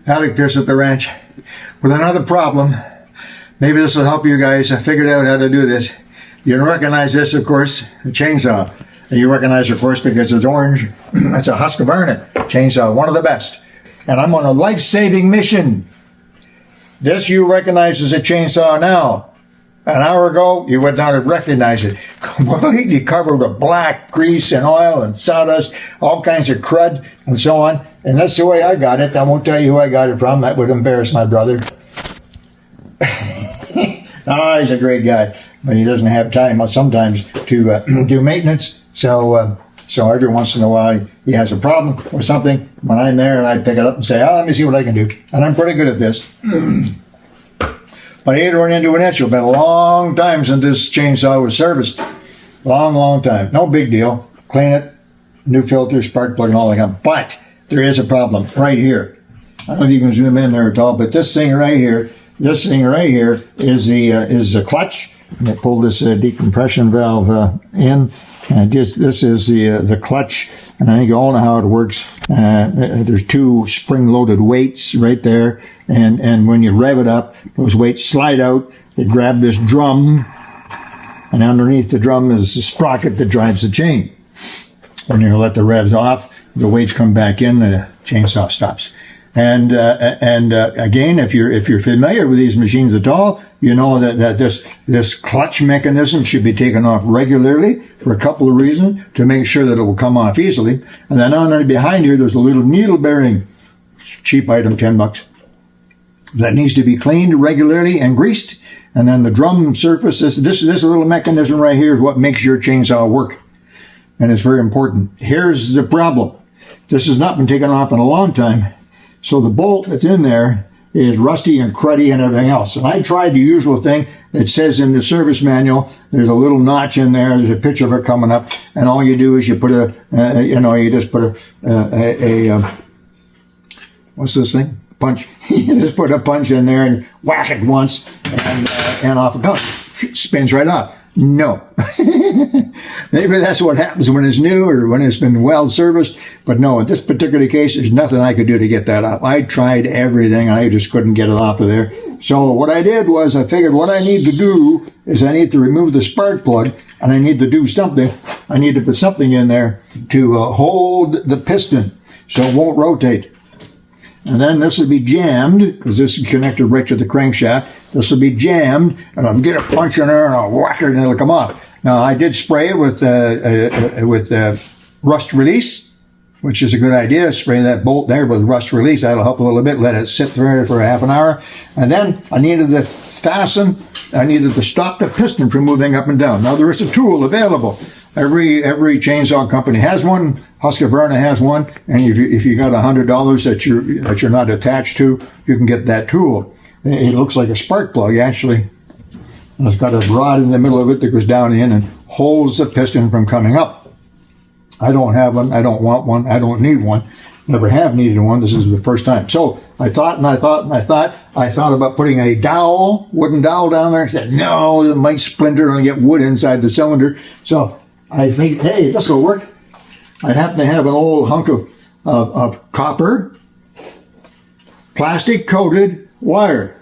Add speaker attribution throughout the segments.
Speaker 1: Alec, Peirce at the ranch with another problem. Maybe this will help you guys. I figured out how to do this. You recognize this, of course, a chainsaw. And you recognize, of course, because it's orange. That's a Scuba chainsaw, one of the best. And I'm on a life-saving mission. This you recognize as a chainsaw now. An hour ago, you would not have recognized it. Completely covered with black grease and oil and sawdust, all kinds of crud and so on. And that's the way I got it. I won't tell you who I got it from. That would embarrass my brother. Oh, he's a great guy, but he doesn't have time sometimes to do maintenance. So every once in a while he has a problem or something. When I'm there, and I pick it up and say, "Oh, let me see what I can do." And I'm pretty good at this. But I hate to run into an issue. It's been a long time since this chainsaw was serviced. Long time. No big deal. Clean it, new filter, spark plug, and all that kind. But there is a problem right here. I don't know if you can zoom in there at all, but this thing right here is the clutch. And I pull this decompression valve in. And this is the clutch, and I think you all know how it works. There's two spring-loaded weights right there, and when you rev it up, those weights slide out. They grab this drum, and underneath the drum is the sprocket that drives the chain. When you let the revs off, the weights come back in, the chainsaw stops. And again, if you're familiar with these machines at all, you know that this clutch mechanism should be taken off regularly for a couple of reasons, to make sure that it will come off easily. And then on behind here, there's a little needle bearing, cheap item, $10, that needs to be cleaned regularly and greased. And then the drum surface, this little mechanism right here is what makes your chainsaw work. And it's very important. Here's the problem. This has not been taken off in a long time. So the bolt that's in there is rusty and cruddy and everything else. And I tried the usual thing. It says in the service manual, there's a little notch in there. There's a picture of it coming up. And all you do is you put you just put what's this thing? Punch. You just put a punch in there and whack it once and off it comes. Spins right off. No. Maybe that's what happens when it's new or when it's been well serviced. But no, in this particular case, there's nothing I could do to get that off. I tried everything. I just couldn't get it off of there. So what I did was I figured what I need to do is I need to remove the spark plug, and I need to do something. I need to put something in there to hold the piston so it won't rotate. And then this will be jammed, because this is connected right to the crankshaft. This will be jammed, and I'll get a punch in there, and I'll whack it, and it'll come off. Now, I did spray it with rust release, which is a good idea. Spray that bolt there with rust release. That'll help a little bit. Let it sit there for a half an hour. And then I needed to stop the piston from moving up and down. Now, there is a tool available. Every chainsaw company has one. Husqvarna has one, and if you got $100 that you're not attached to, you can get that tool. It looks like a spark plug, actually. And it's got a rod in the middle of it that goes down in and holds the piston from coming up. I don't have one. I don't want one. I don't need one. Never have needed one. This is the first time. So I thought about putting a dowel, wooden dowel down there. I said, no, it might splinter and get wood inside the cylinder. So I think, hey, this will work. I happen to have an old hunk of copper, plastic coated wire.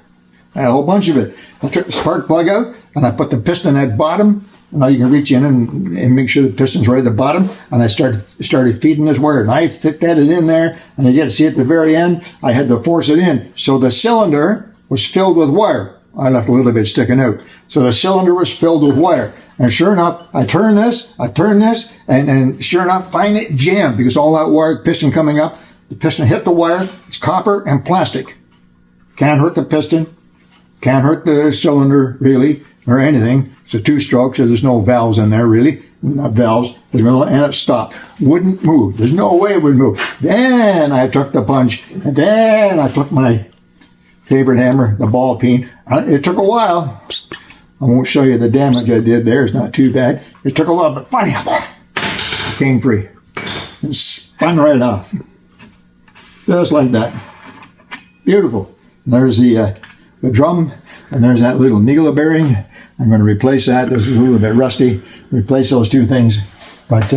Speaker 1: I had a whole bunch of it. I took the spark plug out and I put the piston at bottom. Now you can reach in and make sure the piston's right at the bottom. And I started feeding this wire. And I fit it in there. And you get to see at the very end, I had to force it in. So the cylinder was filled with wire. I left a little bit sticking out. So the cylinder was filled with wire. And sure enough, I turn this, and sure enough, find it jammed, because all that wire, piston coming up, the piston hit the wire. It's copper and plastic. Can't hurt the piston. Can't hurt the cylinder, really, or anything. It's a two-stroke, so there's no valves in there, really. Not valves. And it stopped. Wouldn't move. There's no way it would move. Then I took the punch, and then I took my favorite hammer, the ball peen. It took a while. I won't show you the damage I did there. It's not too bad. It took a while, but finally, it came free. It spun right off. Just like that. Beautiful. And there's the drum, and there's that little needle bearing, I'm going to replace that. This is a little bit rusty. Replace those two things. But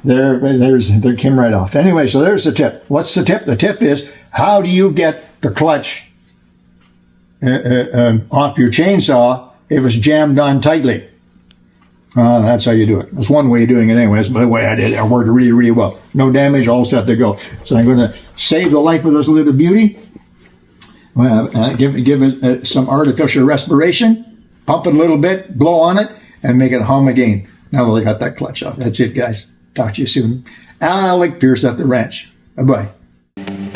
Speaker 1: they came right off. Anyway, so there's the tip. What's the tip? The tip is, how do you get the clutch off your chainsaw if it's jammed on tightly? That's how you do it. That's one way of doing it anyways. By the way, I did. It worked really, really well. No damage, all set to go. So I'm going to save the life of this little beauty. Give it some artificial respiration. Pump it a little bit, blow on it, and make it hum again. Now that I got that clutch off. That's it, guys. Talk to you soon. Alec Peirce at the ranch. Bye-bye.